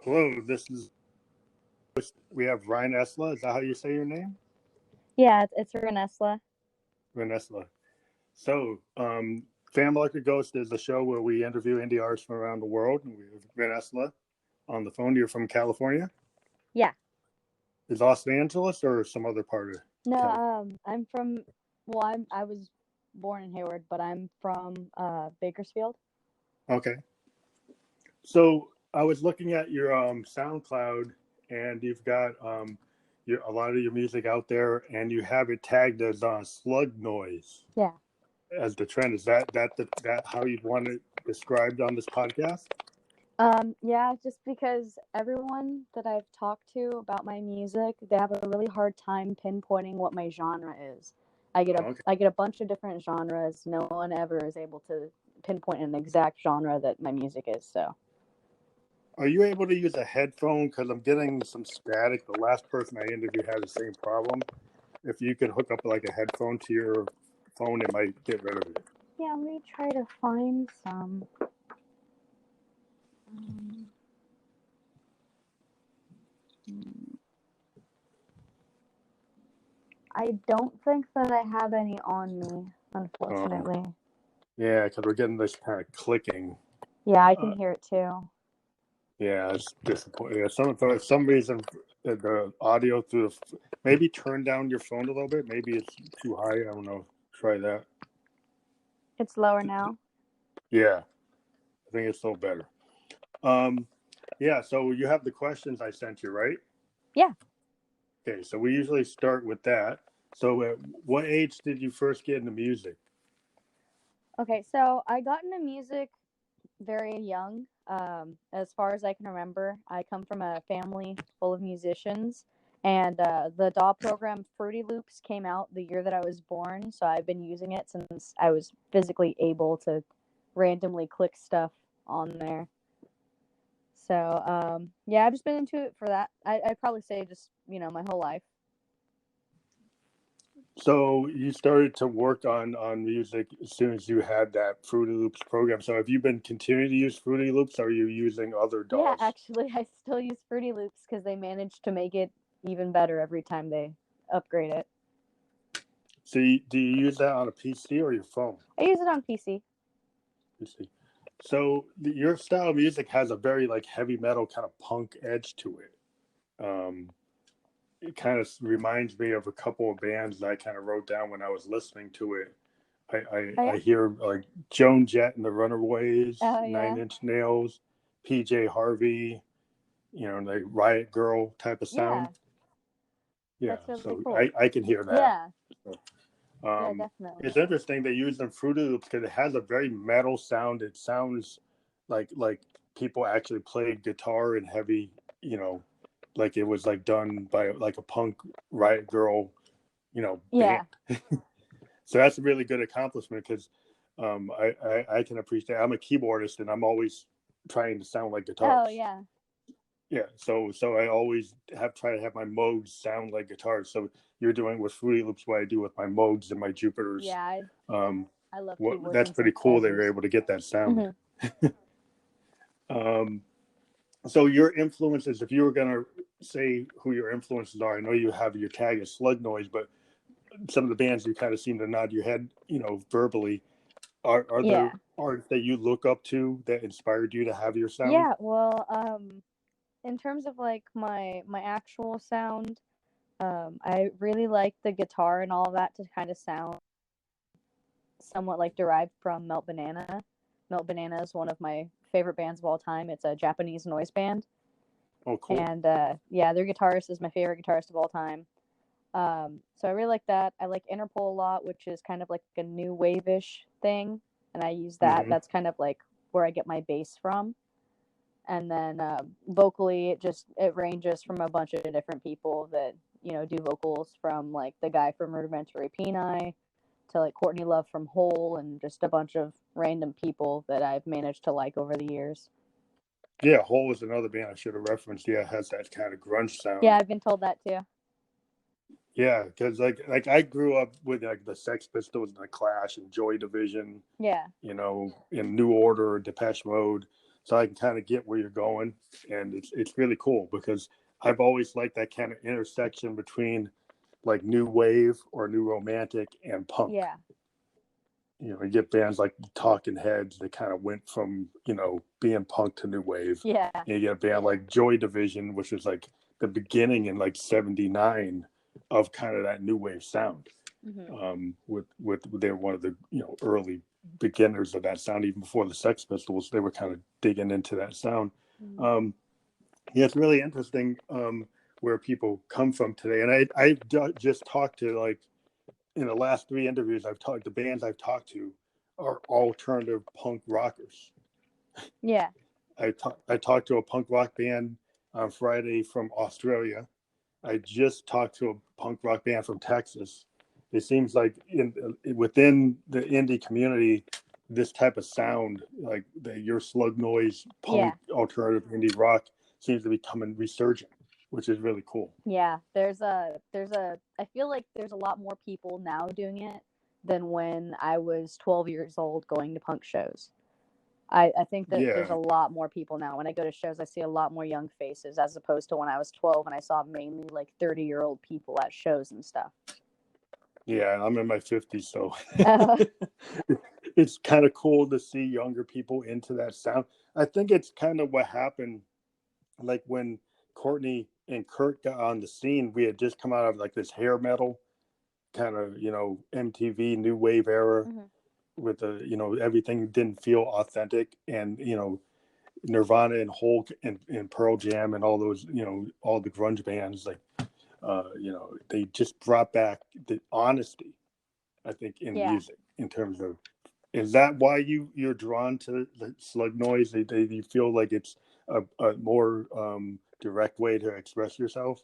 Hello, we have Ryn Esla. Is that how you say your name? Yeah, it's Ryn Esla. Ryn Esla. So, Family Like a Ghost is a show where we interview indie artists from around the world. And we have Ryn Esla on the phone. You're from California? Yeah. Is Los Angeles or some other part of No, I'm from, I was born in Hayward, but I'm from Bakersfield. Okay. So, I was looking at your SoundCloud, and you've got a lot of your music out there, and you have it tagged as slug noise. Yeah. As the trend. Is that how you'd want it described on this podcast? Yeah, just because everyone that I've talked to about my music, they have a really hard time pinpointing what my genre is. I get a bunch of different genres. No one ever is able to pinpoint an exact genre that my music is. So, are you able to use a headphone? Because I'm getting some static. The last person I interviewed had the same problem. If you could hook up like a headphone to your phone, it might get rid of it. Yeah, let me try to find some. I don't think that I have any on me, unfortunately. Yeah, because we're getting this kind of clicking. Yeah, I can hear it too. Yeah, it's disappointing. Yeah, for some reason, the audio through maybe turn down your phone a little bit. Maybe it's too high. I don't know. Try that. It's lower now. Yeah, I think it's still better. Yeah, so you have the questions I sent you, right? Yeah. Okay, so we usually start with that. So at what age did you first get into music? Okay, so I got into music very young. As far as I can remember, I come from a family full of musicians, and the DAW program Fruity Loops came out the year that I was born, so I've been using it since I was physically able to randomly click stuff on there. So, yeah, I've just been into it for that. I'd probably say just, my whole life. So you started to work on music as soon as you had that Fruity Loops program. So have you been continuing to use Fruity Loops, or are you using other DAWs? Yeah, actually, I still use Fruity Loops because they managed to make it even better every time they upgrade it. So do you use that on a PC or your phone? I use it on PC. PC. So your style of music has a very heavy metal kind of punk edge to it. It kind of reminds me of a couple of bands that I kind of wrote down when I was listening to it. I hear like Joan Jett and the Runaways, Nine Inch Nails, PJ Harvey, like Riot Girl type of sound. Yeah, really so cool. I can hear that. Yeah. So, yeah, definitely. It's interesting they use them Fruity Loops because it has a very metal sound. It sounds like people actually played guitar and heavy, like it was done by a punk Riot Girl, band. So that's a really good accomplishment because I can appreciate. I'm a keyboardist and I'm always trying to sound like guitars. Oh yeah. Yeah, so I always try to have my modes sound like guitars. So you're doing with Fruity Loops what I do with my modes and my Jupiters. Yeah, I love keyboards. That's pretty cool. They were able to get that sound. Mm-hmm. So your influences, if you were gonna say who your influences are, I know you have your tag as Slug Noise, but some of the bands you kind of seem to nod your head, verbally. Are there artists that you look up to that inspired you to have your sound? Yeah, well, in terms of my actual sound, I really like the guitar and all of that to kind of sound somewhat derived from Melt Banana. Melt Banana is one of my favorite bands of all time. It's a Japanese noise band. Oh, cool. And their guitarist is my favorite guitarist of all time. So I really like that. I like Interpol a lot, which is kind of like a new wave-ish thing, and I use that. Mm-hmm. That's kind of where I get my bass from. And then vocally, it ranges from a bunch of different people that do vocals, from the guy from Rudimentary Peni to Courtney Love from Hole, and just a bunch of random people that I've managed to like over the years. Yeah, Hole is another band I should have referenced. Yeah, it has that kind of grunge sound. Yeah, I've been told that too. Yeah, because I grew up with the Sex Pistols and the Clash and Joy Division. Yeah. In New Order, Depeche Mode. so I can kind of get where you're going, and it's really cool because I've always liked that kind of intersection between like new wave or new romantic and punk. Yeah. You get bands like Talking Heads that kind of went from being punk to new wave. Yeah. And you get a band like Joy Division, which is like the beginning in like '79 of kind of that new wave sound. With they're one of the early beginners of that sound. Even before the Sex Pistols, they were kind of digging into that sound. Yeah, it's really interesting where people come from today. And I just talked to, like, in the last 3 interviews the bands I've talked to are alternative punk rockers. Yeah. I talked to a punk rock band on Friday from Australia. I just talked to a punk rock band from Texas. It seems like within the indie community, this type of sound, like your slug noise, punk, alternative indie rock, seems to be coming resurgent, which is really cool. Yeah, I feel like there's a lot more people now doing it than when I was 12 years old going to punk shows. I think that there's a lot more people now. When I go to shows, I see a lot more young faces as opposed to when I was 12 and I saw mainly like 30-year-old people at shows and stuff. Yeah, I'm in my 50s, so it's kind of cool to see younger people into that sound. I think it's kind of what happened, like when Courtney and Kurt got on the scene. We had just come out of like this hair metal kind of MTV new wave era with the everything didn't feel authentic, and Nirvana and Hulk and Pearl Jam and all those all the grunge bands, like they just brought back the honesty, I think, in music. In terms of, is that why you're drawn to the slug noise? Do you feel like it's a more direct way to express yourself?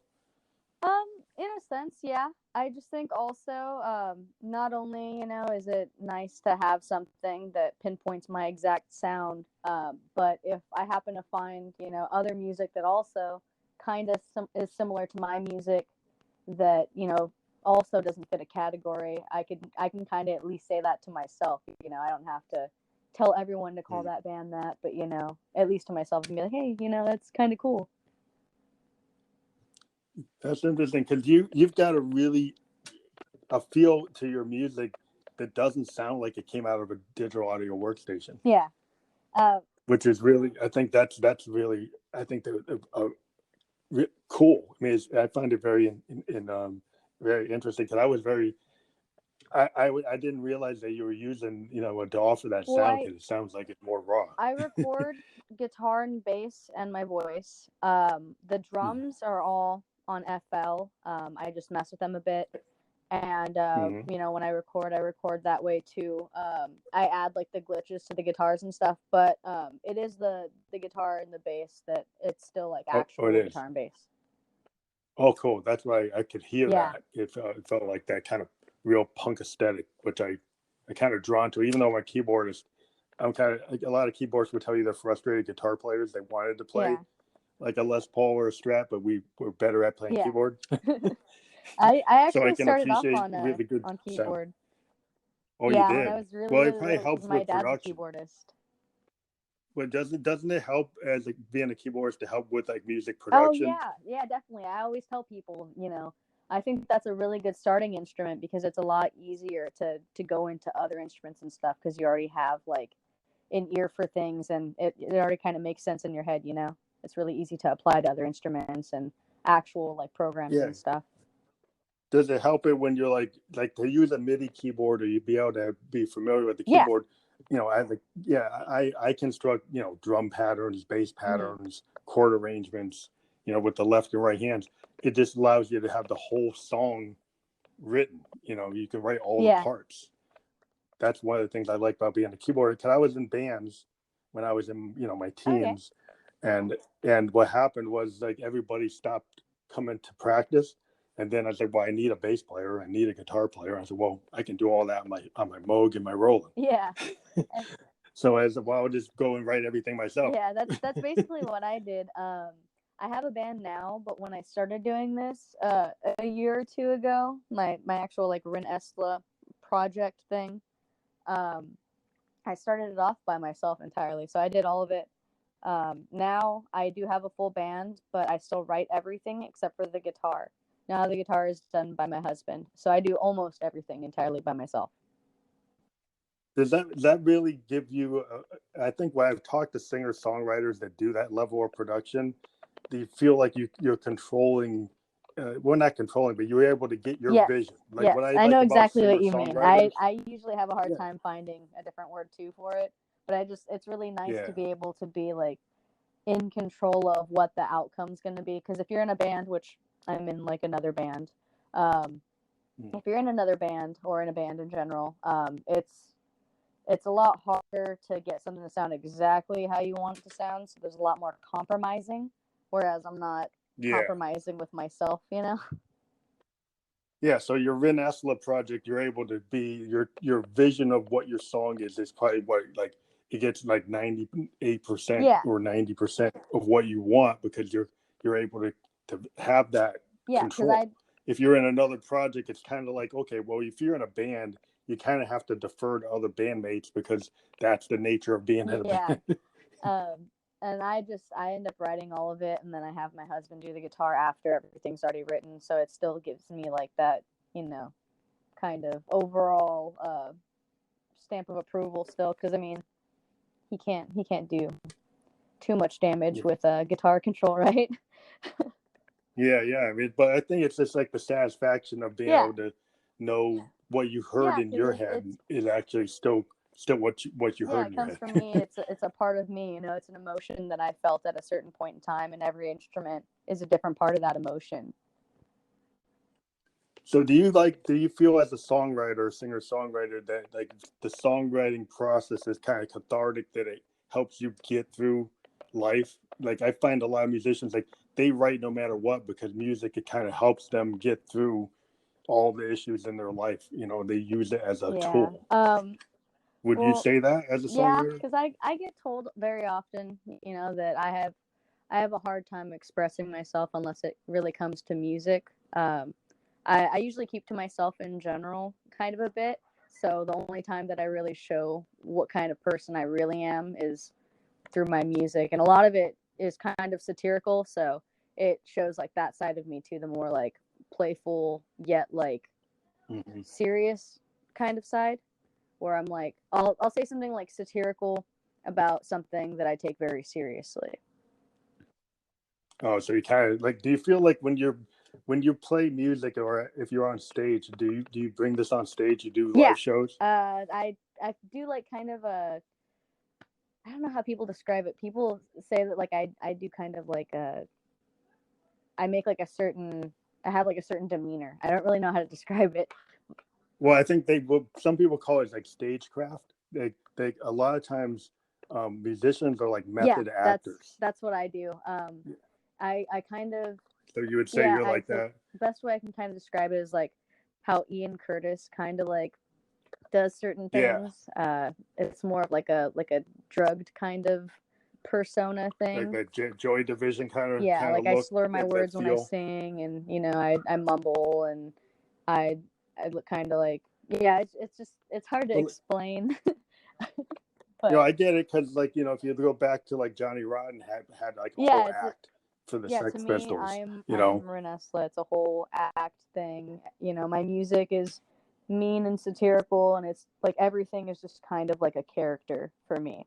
In a sense, yeah. I just think also, not only, is it nice to have something that pinpoints my exact sound, but if I happen to find, other music that also kind of is similar to my music that, also doesn't fit a category, I can kind of at least say that to myself. I don't have to tell everyone to call that band that, but, at least to myself, and be like, hey, that's kind of cool. That's interesting, because you've got a feel to your music that doesn't sound like it came out of a digital audio workstation. Yeah. Which is really, I think that's really, I think cool. I mean, I find it very very interesting, because I was very, I didn't realize that you were using a DAW for that sound, because it sounds like it's more raw. I record guitar and bass and my voice. The drums are all on FL. I just mess with them a bit, and when I record that way too. I add like the glitches to the guitars and stuff, but it is the guitar and the bass that it's still like actual guitar and bass. Oh, cool. That's why I could hear that. It felt like that kind of real punk aesthetic, which I kind of drawn to, even though my keyboardist, I'm kind of, a lot of keyboardists would tell you they're frustrated guitar players. They wanted to play like a Les Paul or a Strat, but we were better at playing keyboard. I actually so started off on really good on keyboard. Sound. Oh, you did? When I was really, it probably helps with production. My dad's a keyboardist. But doesn't it help, as being a keyboardist, to help with like music production? Oh yeah, definitely. I always tell people, I think that's a really good starting instrument, because it's a lot easier to go into other instruments and stuff, because you already have like an ear for things, and it already kind of makes sense in your head. It's really easy to apply to other instruments and actual like programs and stuff. Does it help it when you're like to use a MIDI keyboard, or you be able to be familiar with the keyboard? I construct drum patterns, bass patterns, chord arrangements, with the left and right hands. It just allows you to have the whole song written. You can write all the parts. That's one of the things I like about being a keyboarder, because I was in bands when I was in my teens, and what happened was, like, everybody stopped coming to practice. And then I said, well, I need a bass player. I need a guitar player. I said, well, I can do all that on my Moog and my Roland. Yeah. So I said, well, I'll just go and write everything myself. Yeah, that's basically what I did. I have a band now, but when I started doing this a year or two ago, my actual like Ryn Esla project thing, I started it off by myself entirely. So I did all of it Now I do have a full band, but I still write everything except for the guitar. Now the guitar is done by my husband, so I do almost everything entirely by myself. Does that really give you? I think when I've talked to singer songwriters that do that level of production, do you feel like you're controlling? Well, not controlling, but you're able to get your vision. Like yes, what I I like know about exactly what you mean. singer-songwriters. I usually have a hard time finding a different word too for it, but it's really nice to be able to be like in control of what the outcome's going to be. Because if you're in a band, which I'm in like another band, if you're in another band or in a band in general, it's a lot harder to get something to sound exactly how you want it to sound. So there's a lot more compromising, whereas I'm not compromising with myself, you know? Yeah, so your Ryn Esla project, you're able to be your vision of what your song is probably what, like it gets like 98% or 90% of what you want, because you're able to have that control. If you're in another project, it's kind of like, okay, well, if you're in a band, you kind of have to defer to other bandmates because that's the nature of being in a band. And I end up writing all of it, and then I have my husband do the guitar after everything's already written, so it still gives me like that, you know, kind of overall stamp of approval still, because I mean, he can't do too much damage with guitar control, right? Yeah, I mean, but I think it's just like the satisfaction of being able to know what you heard in your head is actually still what you heard in your head. It comes from me. It's a part of me, you know. It's an emotion that I felt at a certain point in time, and every instrument is a different part of that emotion. So do you feel as a songwriter, singer-songwriter, that like the songwriting process is kind of cathartic, that it helps you get through life? Like I find a lot of musicians, like they write no matter what, because music, it kind of helps them get through all the issues in their life. You know, they use it as a tool. Would you say that as a songwriter? Yeah, because I get told very often, you know, that I have a hard time expressing myself unless it really comes to music. I usually keep to myself in general kind of a bit. So the only time that I really show what kind of person I really am is through my music. And a lot of it is kind of satirical. So it shows like that side of me too, the more like playful yet like serious kind of side, where I'm like, I'll say something like satirical about something that I take very seriously. Oh, so you kind of like, do you feel like when you play music, or if you're on stage, do you bring this on stage? You do live shows? I do like kind of a, I don't know how people describe it. People say that like I do kind of like I make like I have like a certain demeanor. I don't really know how to describe it. Well, I think some people call it like stagecraft. They a lot of times musicians are like method actors. That's what I do. I kind of. So you would say you're like that? The best way I can kind of describe it is like how Ian Curtis kind of like does certain things. It's more of like a drugged kind of persona thing. Like a Joy Division kind of. Yeah, like I look, slur my words when I sing, and you know I mumble, and I look kind of like, yeah. It's hard to explain. But, you know, I get it, because like, you know, if you go back to like Johnny Rotten had like a whole act for the Sex Pistols. I'm Ryn Esla. It's a whole act thing. You know, my music is mean and satirical, and it's like everything is just kind of like a character for me.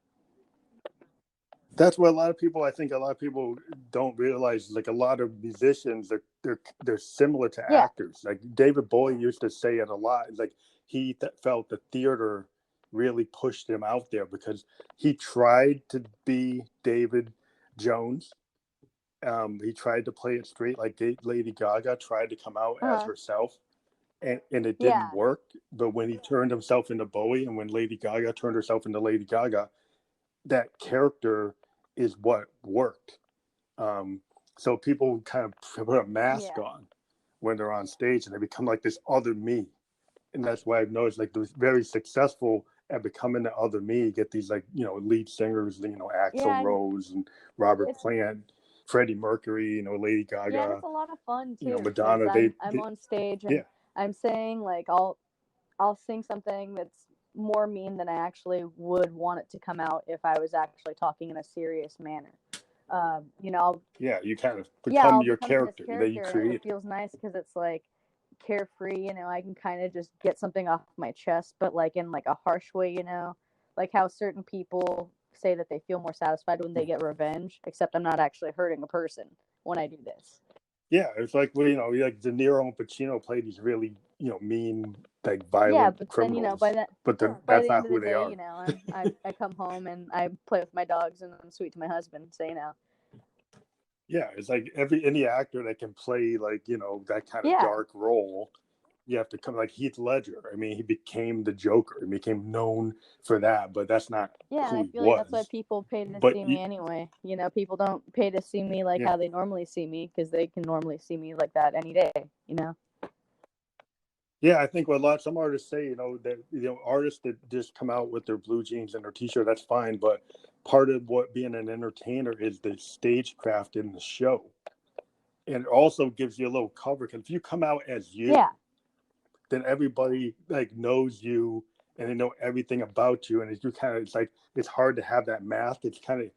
That's what I think a lot of people don't realize. Like a lot of musicians, they're similar to actors. Like David Bowie used to say it a lot. Like he felt the theater really pushed him out there, because he tried to be David Jones. He tried to play it straight, like Lady Gaga tried to come out as herself, and it didn't work. But when he turned himself into Bowie, and when Lady Gaga turned herself into Lady Gaga, that character is what worked. So people kind of put a mask on when they're on stage, and they become like this other me. And that's why I've noticed like those very successful at becoming the other me get these, like, you know, lead singers, you know, Axl Rose and Robert Plant, Freddie Mercury, you know, Lady Gaga. Yeah, it's a lot of fun too. You know, Madonna. I'm on stage and I'm saying like I'll sing something that's more mean than I actually would want it to come out if I was actually talking in a serious manner. Yeah, you kind of become I'll your become this character that you character, and create. it feels nice because it's like carefree. I can kind of just get something off my chest, but like in like a harsh way. Like how certain people say that they feel more satisfied when they get revenge, except I'm not actually hurting a person when I do this. Yeah, it's like like De Niro and Pacino play these really mean, like violent But then criminals, by that's the not end of who the they day, are. I come home and I play with my dogs and I'm sweet to my husband. So Yeah, it's like any actor that can play like that kind of yeah, dark role. You have to come like Heath Ledger. I mean, he became the Joker. He became known for that, but that's not yeah, and who I he feel like that's why was. people pay to But see me anyway. People don't pay to see me like yeah, how they normally see me because they can normally see me like that any day. yeah, I think what some artists say, that artists that just come out with their blue jeans and their t-shirt, that's fine. But part of what being an entertainer is the stagecraft in the show, and it also gives you a little cover. Because if you come out as you, Yeah, then everybody like knows you and they know everything about you, and it's like it's hard to have that mask. It's kind of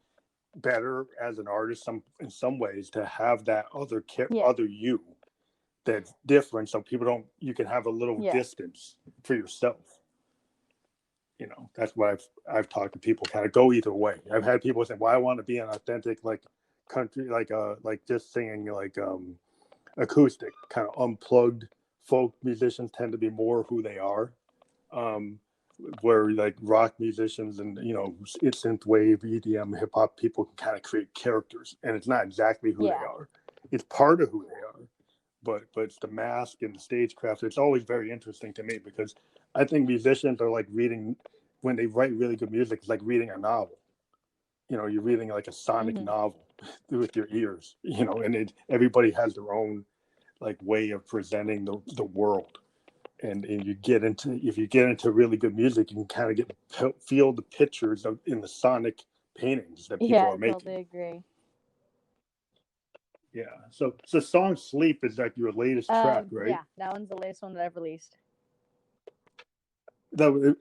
better as an artist in some ways to have that yeah, other you that's different, so you can have a little yeah. distance for yourself. That's what I've talked to people, kind of go either way. I've had people say, well, I want to be an authentic like country, like just singing like acoustic kind of unplugged. Folk musicians tend to be more who they are, um where like rock musicians and it's synth wave, EDM, hip hop people can kind of create characters, and it's not exactly who they Yeah. are. It's part of who they are, but it's the mask and the stagecraft. It's always very interesting to me because I think musicians are like reading, when they write really good music, it's like reading a novel. You're reading like a sonic Mm-hmm. novel with your ears. And everybody has their own like way of presenting the world. And if you get into really good music, you can kind of feel the pictures in the sonic paintings that people Yeah, are I making. totally agree. Yeah. So song "Sleep" is like your latest track, right? Yeah, that one's the latest one that I've released.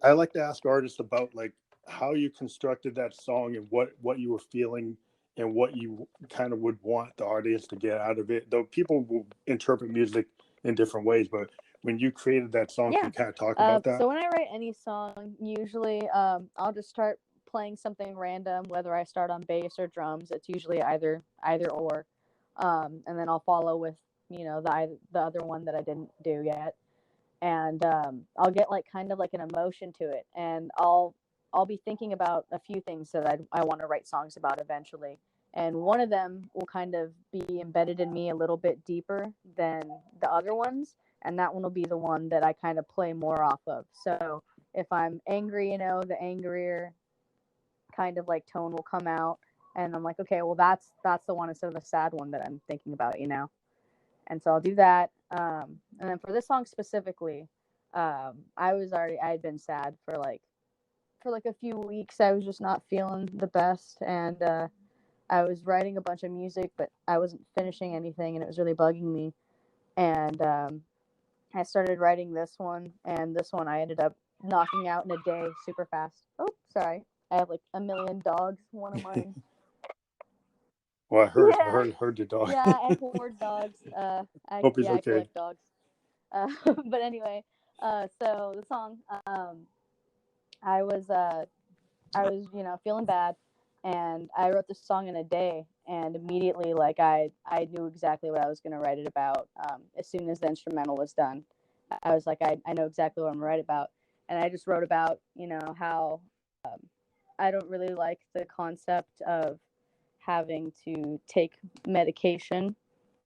I like to ask artists about like how you constructed that song and what you were feeling and what you kind of would want the audience to get out of it. Though people will interpret music in different ways, but when you created that song, can Yeah. you kind of talk about that? So when I write any song, usually I'll just start playing something random, whether I start on bass or drums. It's usually either or, and then I'll follow with the other one that I didn't do yet, and I'll get like kind of like an emotion to it, and I'll be thinking about a few things that I want to write songs about eventually, and one of them will kind of be embedded in me a little bit deeper than the other ones, and that one will be the one that I kind of play more off of. So if I'm angry, the angrier kind of like tone will come out, and I'm like, okay, well that's the one instead of the sad one that I'm thinking about. And so I'll do that. And then for this song specifically, I had been sad for like a few weeks. I was just not feeling the best, and I was writing a bunch of music, but I wasn't finishing anything, and it was really bugging me. And I started writing this one, and this one I ended up knocking out in a day, super fast. Oh, sorry, I have like a million dogs. One of mine. Well, I Yeah, heard your dog. yeah, I hoard dogs. Hope he's I okay. collect dogs. Uh, but anyway, so the song, I was uh, I was feeling bad, and I wrote this song in a day, and immediately like I knew exactly what I was gonna write it about. As soon as the instrumental was done, I was like I know exactly what I'm gonna write about, and I just wrote about how I don't really like the concept of having to take medication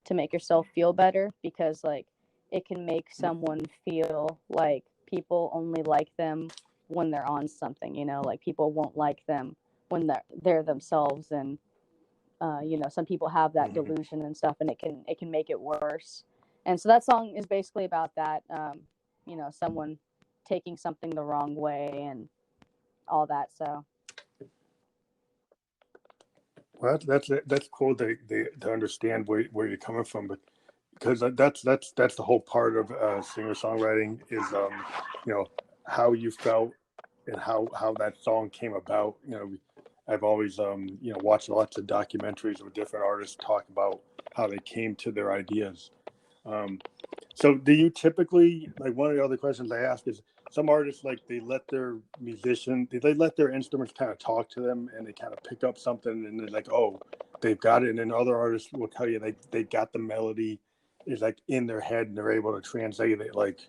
to make yourself feel better because like it can make someone feel like people only like them when they're on something, like people won't like them when they're themselves, and some people have that Mm-hmm. delusion and stuff, and it can make it worse. And so that song is basically about that, someone taking something the wrong way and all that. So Well, that's cool to understand where you're coming from, but because that's the whole part of singer songwriting is how you felt and how that song came about. I've always watched lots of documentaries where different artists talk about how they came to their ideas. So do you typically, like, one of the other questions I ask is, some artists, like, they let their instruments kind of talk to them, and they kind of pick up something, and they're like, oh, they've got it. And then other artists will tell you they got the melody is like in their head, and they're able to translate it like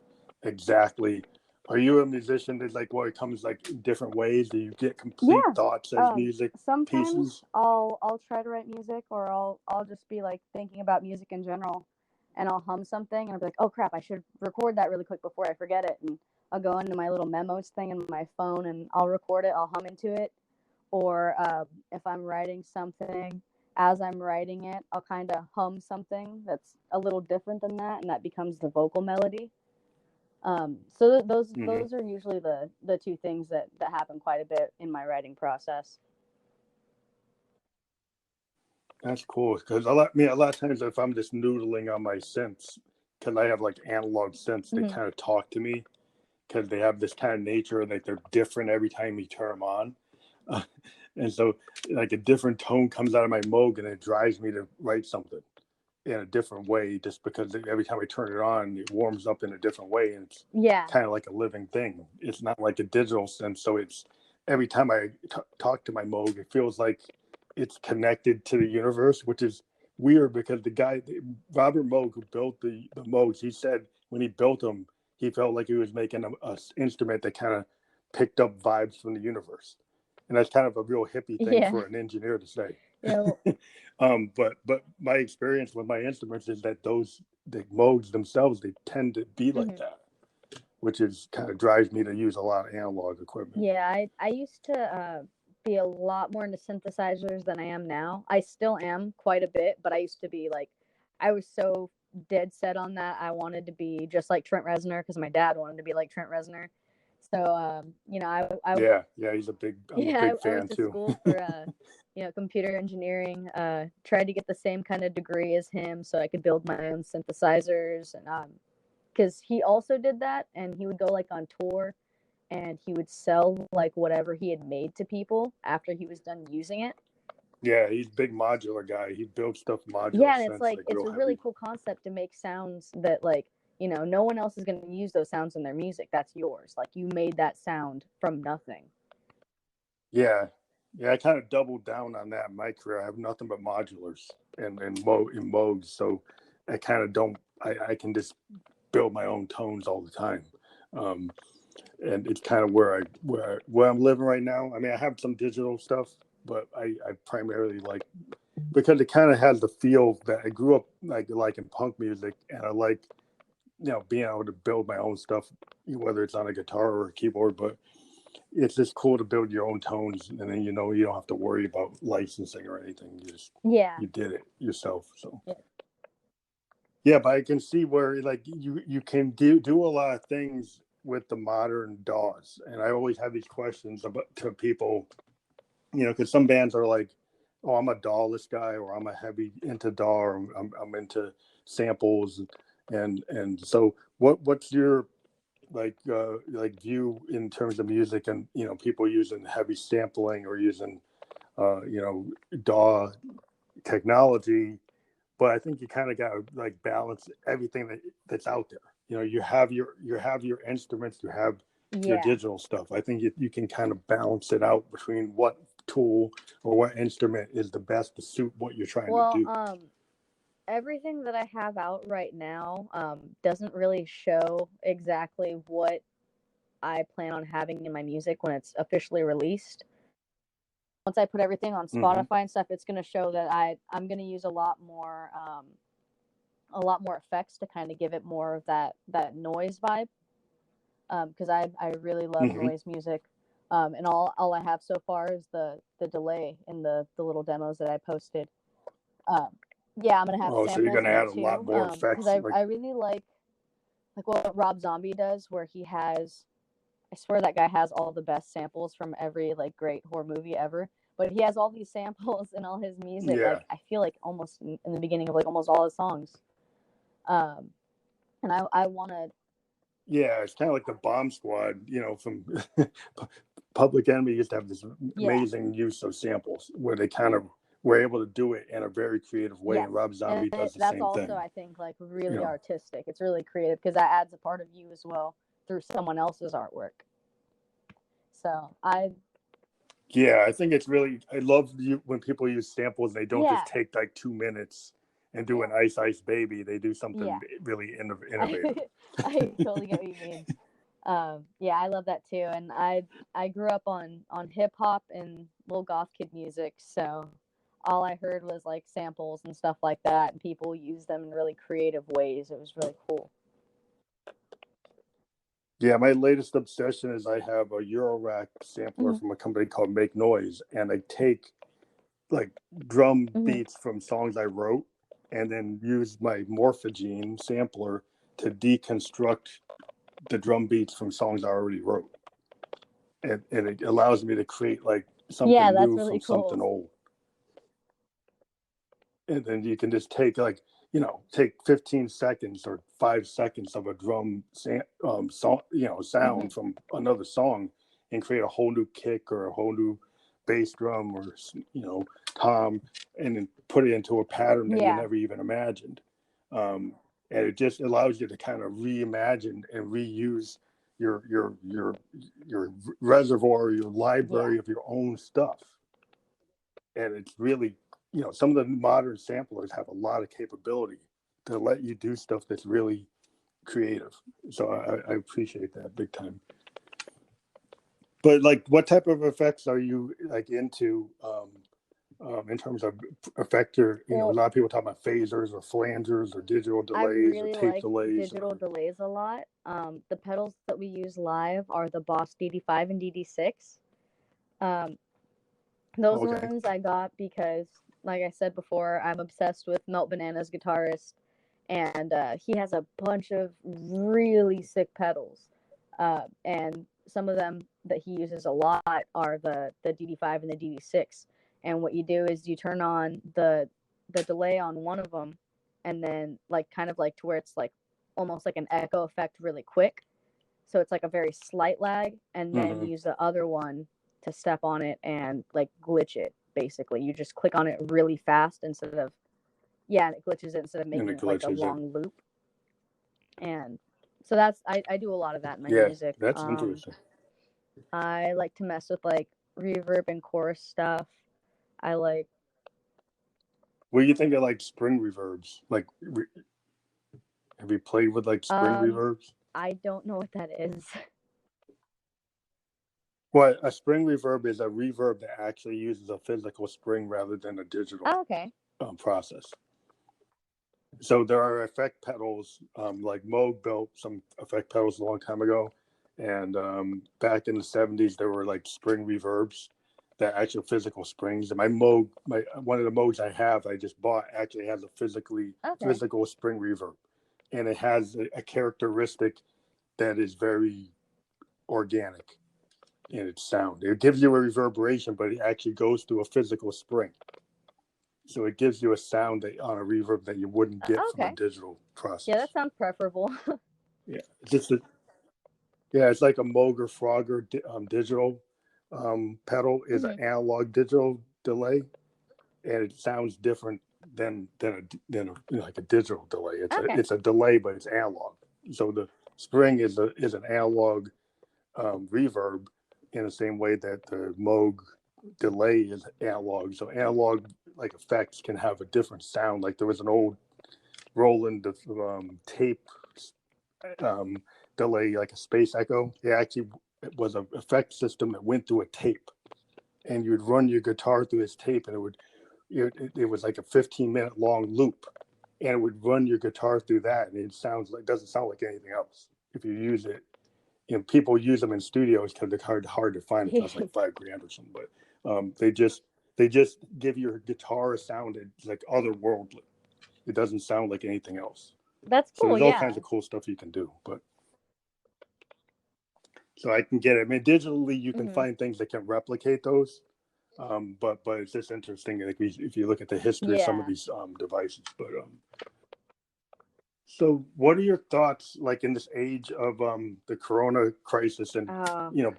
exactly. Are you a musician that's like, it comes like in different ways? Do you get complete thoughts as music sometimes pieces? I'll try to write music, or I'll just be like thinking about music in general, and I'll hum something, and I'll be like, oh crap, I should record that really quick before I forget it, and I'll go into my little memos thing in my phone, and I'll record it, I'll hum into it. Or if I'm writing something, as I'm writing it, I'll kind of hum something that's a little different than that, and that becomes the vocal melody. So those are usually the two things that happen quite a bit in my writing process. That's cool, because a lot of times if I'm just noodling on my synths, because I have like analog synths, they kind of talk to me because they have this kind of nature, like they're different every time you turn them on. And so like a different tone comes out of my Moog, and it drives me to write something in a different way, just because every time I turn it on, it warms up in a different way, and it's kind of like a living thing. It's not like a digital sense. So it's every time I talk to my Moog, it feels like it's connected to the universe, which is weird, because the guy, Robert Moog, who built the Moogs, he said when he built them, he felt like he was making a instrument that kind of picked up vibes from the universe. And that's kind of a real hippie thing for an engineer to say. Yeah. But my experience with my instruments is that the Moogs themselves, they tend to be like that, which is kind of drives me to use a lot of analog equipment. Yeah, I used to be a lot more into synthesizers than I am now. I still am quite a bit, but I used to be like, I was so dead set on that. I wanted to be just like Trent Reznor, because my dad wanted to be like Trent Reznor. So he's a big I'm a big fan I went to too. School for computer engineering. Tried to get the same kind of degree as him so I could build my own synthesizers, and because he also did that, and he would go like on tour, and he would sell like whatever he had made to people after he was done using it. Yeah, he's a big modular guy. He builds stuff modular. Yeah, and it's like it's a really cool concept to make sounds that, like, no one else is going to use those sounds in their music. That's yours. Like, you made that sound from nothing. Yeah, I kind of doubled down on that in my career. I have nothing but modulars and Moogs, so I kind of don't. I can just build my own tones all the time, and it's kind of where I'm living right now. I mean, I have some digital stuff, but I primarily like, because it kind of has the feel that I grew up like in punk music, and I like being able to build my own stuff, whether it's on a guitar or a keyboard, but it's just cool to build your own tones, and then you don't have to worry about licensing or anything. You did it yourself. So but I can see where like you can do a lot of things with the modern DAWs, and I always have these questions to people, because some bands are like, oh, I'm a DAW-less guy, or I'm a heavy into DAW, or I'm into samples, and so what's your like view in terms of music, and people using heavy sampling or using DAW technology? But I think you kind of got to like balance everything that's out there. You have your instruments, you have your digital stuff. I think you can kind of balance it out between what tool or what instrument is the best to suit what you're trying to do. Everything that I have out right now doesn't really show exactly what I plan on having in my music when it's officially released. Once I put everything on Spotify and stuff, it's going to show that I'm going to use a lot more effects to kind of give it more of that noise vibe. Because I really love noise music. And all I have so far is the delay in the little demos that I posted. I'm gonna have samples. So you're gonna add a too, lot more effects. Because I really like what Rob Zombie does, where he has. I swear that guy has all the best samples from every like great horror movie ever. But he has all these samples in all his music. Yeah. Like, I feel like almost in the beginning of like almost all his songs. And I want to. Yeah, it's kind of like the Bomb Squad, from Public Enemy used to have this amazing use of samples where they kind of were able to do it in a very creative way, and Rob Zombie does the same thing. That's also, I think, like really artistic. It's really creative because that adds a part of you as well through someone else's artwork. So I think it's really, I love when people use samples. They don't just take like 2 minutes and do an Ice Ice Baby. They do something really innovative. I totally get what you mean. I love that too. And I grew up on hip hop and little goth kid music, so all I heard was like samples and stuff like that, and people use them in really creative ways. It was really cool. Yeah, my latest obsession is I have a Eurorack sampler from a company called Make Noise, and I take like drum beats from songs I wrote and then use my Morphogene sampler to deconstruct the drum beats from songs I already wrote. And it allows me to create like something new really from something old. And then you can just take like, take 15 seconds or 5 seconds of a drum sound from another song and create a whole new kick or a whole new bass drum or, tom, and then put it into a pattern that you never even imagined. And it just allows you to kind of reimagine and reuse your reservoir, your library of your own stuff. And it's really, some of the modern samplers have a lot of capability to let you do stuff that's really creative. So I appreciate that big time. But like, what type of effects are you like into in terms of effector? A lot of people talk about phasers or flangers or digital delays or tape delays. Digital delays a lot. The pedals that we use live are the Boss DD5 and DD6. Those ones I got because, like I said before, I'm obsessed with Melt Banana's guitarist, and he has a bunch of really sick pedals. And some of them that he uses a lot are the DD5 and the DD6. And what you do is you turn on the delay on one of them, and then kind of to where it's like almost like an echo effect really quick. So it's like a very slight lag, and then use the other one to step on it and glitch it. Basically, you just click on it really fast instead of and it glitches it instead of making it like a long loop. And so that's I do a lot of that in my music. That's interesting. I like to mess with reverb and chorus stuff. I like. What do you think of spring reverbs? Have you played with spring reverbs? I don't know what that is. Well, a spring reverb is a reverb that actually uses a physical spring rather than a digital process. So there are effect pedals, like Moog built some effect pedals a long time ago. And back in the 70s, there were spring reverbs that actual physical springs. And my Moog, one of the Moogs I have, I just bought, actually has a physical spring reverb. And it has a characteristic that is very organic in its sound. It gives you a reverberation, but it actually goes through a physical spring. So it gives you a sound on a reverb that you wouldn't get from a digital process. Yeah, that sounds preferable. It's like a Moog or Frogger digital pedal is an analog digital delay, and it sounds different than a digital delay. It's a delay, but it's analog. So the spring is an analog reverb in the same way that the Moog delay is analog. So analog effects can have a different sound. There was an old Roland tape delay, like a space echo. It was an effect system that went through a tape, and you'd run your guitar through this tape, and it was like a 15-minute long loop, and it would run your guitar through that, and it doesn't sound like anything else if you use it. People use them in studios because they're hard to find. It costs like $5,000 or something, but they just give your guitar a sound that's otherworldly. It doesn't sound like anything else. That's cool. So there's all kinds of cool stuff you can do, but so I can get it. I mean, digitally you can find things that can replicate those, but it's just interesting if you look at the history of some of these devices. But So, what are your thoughts, like in this age of the Corona crisis and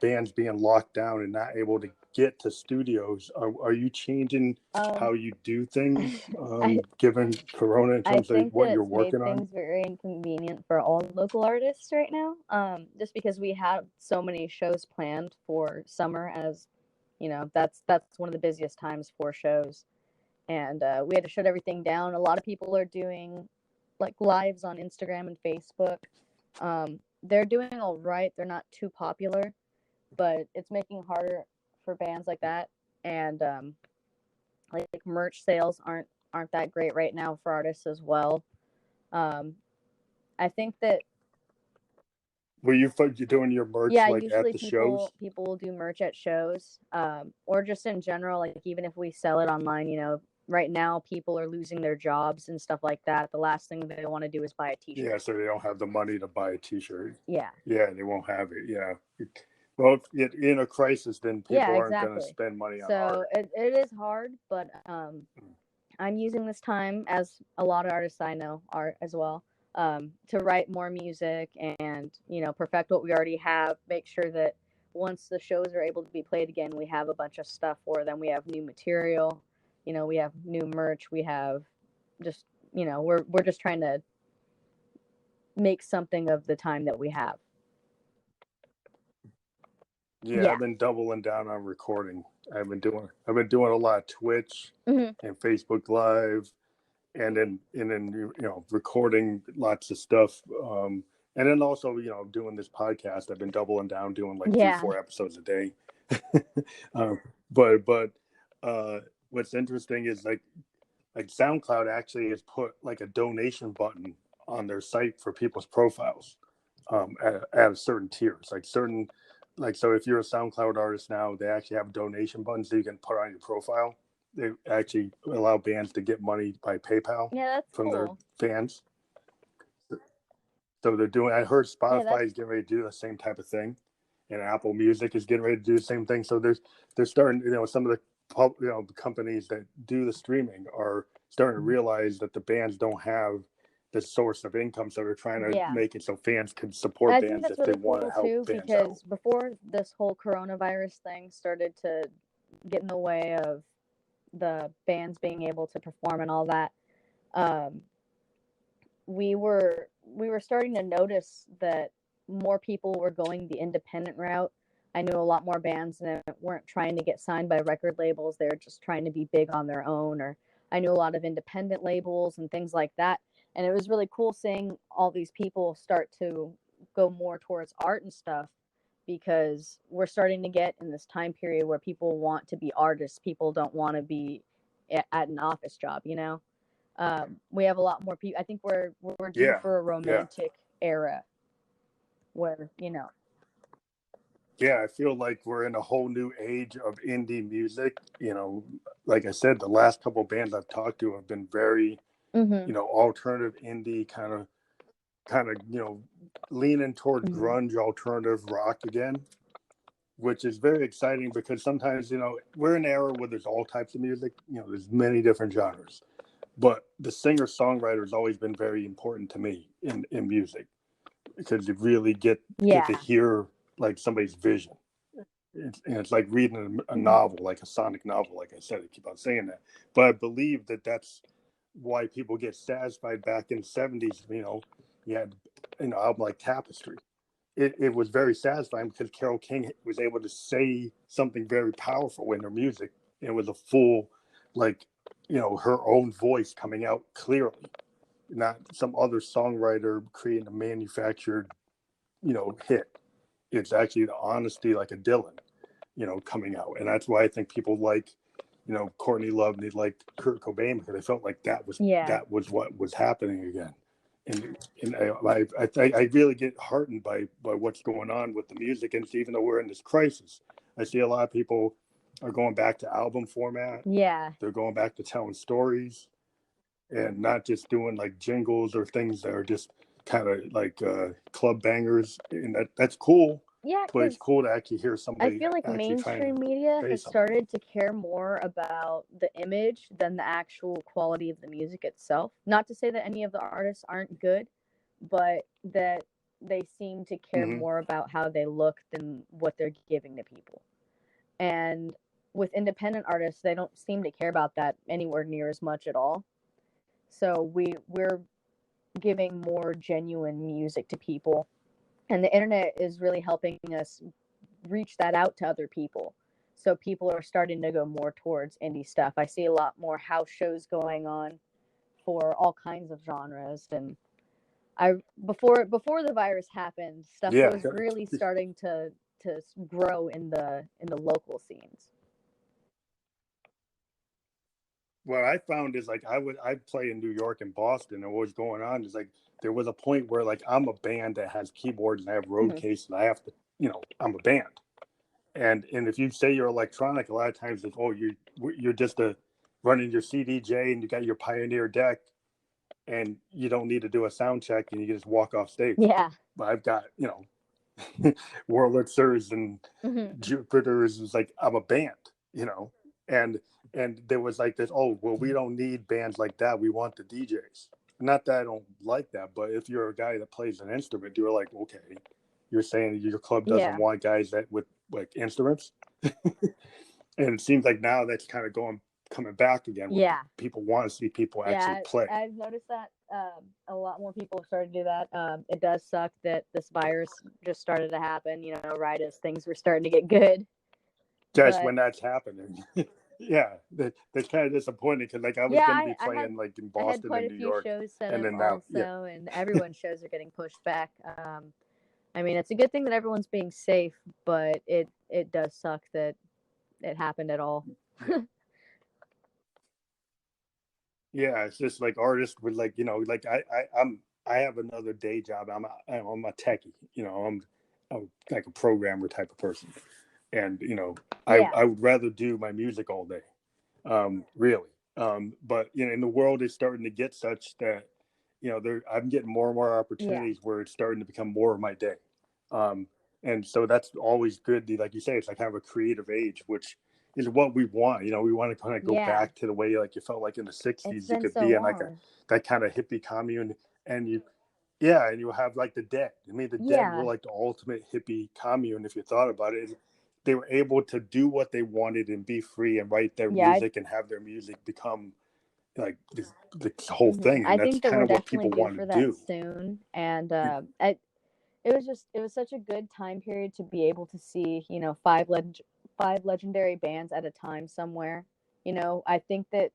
bands being locked down and not able to get to studios? Are you changing how you do things, given Corona, in terms of what you're working on? I think that it's made things very inconvenient for all local artists right now. Just because we have so many shows planned for summer, as you know, that's one of the busiest times for shows, and we had to shut everything down. A lot of people are doing like lives on Instagram and Facebook. They're doing all right. They're not too popular, but it's making it harder for bands like that. And like merch sales aren't that great right now for artists as well. Um, I think that Were you doing your merch like at usually the shows? people will do merch at shows, or just in general. Like even if we sell it online, right now people are losing their jobs and stuff like that. The last thing they want to do is buy a T-shirt. Yeah, so they don't have the money to buy a T-shirt. Yeah. Yeah, they won't have it. Yeah. Well, in a crisis, then people aren't going to spend money on art. So it is hard, but I'm using this time, as a lot of artists I know are as well, to write more music and perfect what we already have. Make sure that once the shows are able to be played again, we have a bunch of stuff for them. We have new material, we have new merch. We have just we're just trying to make something of the time that we have. Yeah, I've been doubling down on recording. I've been doing a lot of Twitch and Facebook Live, and then recording lots of stuff. And then also doing this podcast. I've been doubling down, doing like 3-4 episodes a day. But what's interesting is like SoundCloud actually has put like a donation button on their site for people's profiles at certain tiers, so if you're a SoundCloud artist now, they actually have donation buttons that you can put on your profile. They actually allow bands to get money by PayPal from their fans. So they're doing. I heard Spotify is getting ready to do the same type of thing, and Apple Music is getting ready to do the same thing. So they're starting. Some of the companies that do the streaming are starting to realize that the bands don't have the source of income, so they're trying to make it so fans can support bands if they want to help fans out. Because before this whole coronavirus thing started to get in the way of the bands being able to perform and all that, we were starting to notice that more people were going the independent route. I knew a lot more bands that weren't trying to get signed by record labels. They were just trying to be big on their own. Or I knew a lot of independent labels and things like that. And it was really cool seeing all these people start to go more towards art and stuff, because we're starting to get in this time period where people want to be artists. People don't want to be at an office job, we have a lot more people. I think we're due for a romantic era where, Yeah, I feel like we're in a whole new age of indie music. Like I said, the last couple of bands I've talked to have been very alternative indie kind of leaning towards grunge alternative rock again, which is very exciting because sometimes we're in an era where there's all types of music. There's many different genres, but the singer songwriter has always been very important to me in music, because you really get to hear like somebody's vision. It's like reading a novel, like a sonic novel. Like I said, I keep on saying that, but I believe that that's why people get satisfied. Back in the 70s, you had an album like Tapestry. It was very satisfying because Carole King was able to say something very powerful in her music. It was a full, like, her own voice coming out clearly, not some other songwriter creating a manufactured, hit. It's actually the honesty, like a Dylan, coming out. And that's why I think people like, Courtney Love, and they liked Kurt Cobain, because they felt like that was what was happening again. And I really get heartened by what's going on with the music. And even though we're in this crisis, I see a lot of people are going back to album format. Yeah. They're going back to telling stories and not just doing like jingles or things that are just kind of like club bangers. And that's cool. Yeah, but it's cool to actually hear somebody. I feel like mainstream media has started to care more about the image than the actual quality of the music itself. Not to say that any of the artists aren't good, but that they seem to care Mm-hmm. more about how they look than what they're giving to people. And with independent artists, they don't seem to care about that anywhere near as much at all. So we're giving more genuine music to people, and the internet is really helping us reach that out to other people. So people are starting to go more towards indie stuff. I see a lot more house shows going on for all kinds of genres, and I before the virus happened, stuff Yeah. was really starting to grow in the local scenes. What I found is like I'd play in New York and Boston, and what was going on is like there was a point where like I'm a band that has keyboards and I have road case and I have to, I'm a band. And if you say you're electronic, a lot of times it's, oh, you're just running your CDJ and you got your Pioneer deck and you don't need to do a sound check and you can just walk off stage. Yeah. But I've got, Wurlitzers and Jupiters. It's like I'm a band, and there was like this, oh, well, we don't need bands like that. We want the DJs. Not that I don't like that, but if you're a guy that plays an instrument, you're like, okay, you're saying your club doesn't want guys that with like instruments. And it seems like now that's kind of coming back again. Yeah. People want to see people actually play. I've noticed that a lot more people have started to do that. It does suck that this virus just started to happen, right as things were starting to get good. Just when that's happening. Yeah, that's kind of disappointing because like I was going to be playing like in Boston and New York. I had quite a few shows set and up then now, also, and everyone's shows are getting pushed back. I mean, it's a good thing that everyone's being safe, but it does suck that it happened at all. Yeah, it's just like artists with like, like I have another day job. I'm a techie, I'm like a programmer type of person. And, I would rather do my music all day. Really. But in the world is starting to get such that, I'm getting more and more opportunities where it's starting to become more of my day. And so that's always good. Like you say, it's like kind of a creative age, which is what we want. We want to kind of go back to the way like you felt like in the 60s. You could be in like that kind of hippie commune, and you have like the Dead. I mean, the Dead were like the ultimate hippie commune. If you thought about it, they were able to do what they wanted and be free and write their music and have their music become like this whole thing. And I that's think that kind we're of what definitely people want for to that do soon. And it was such a good time period to be able to see, five legendary bands at a time somewhere. I think that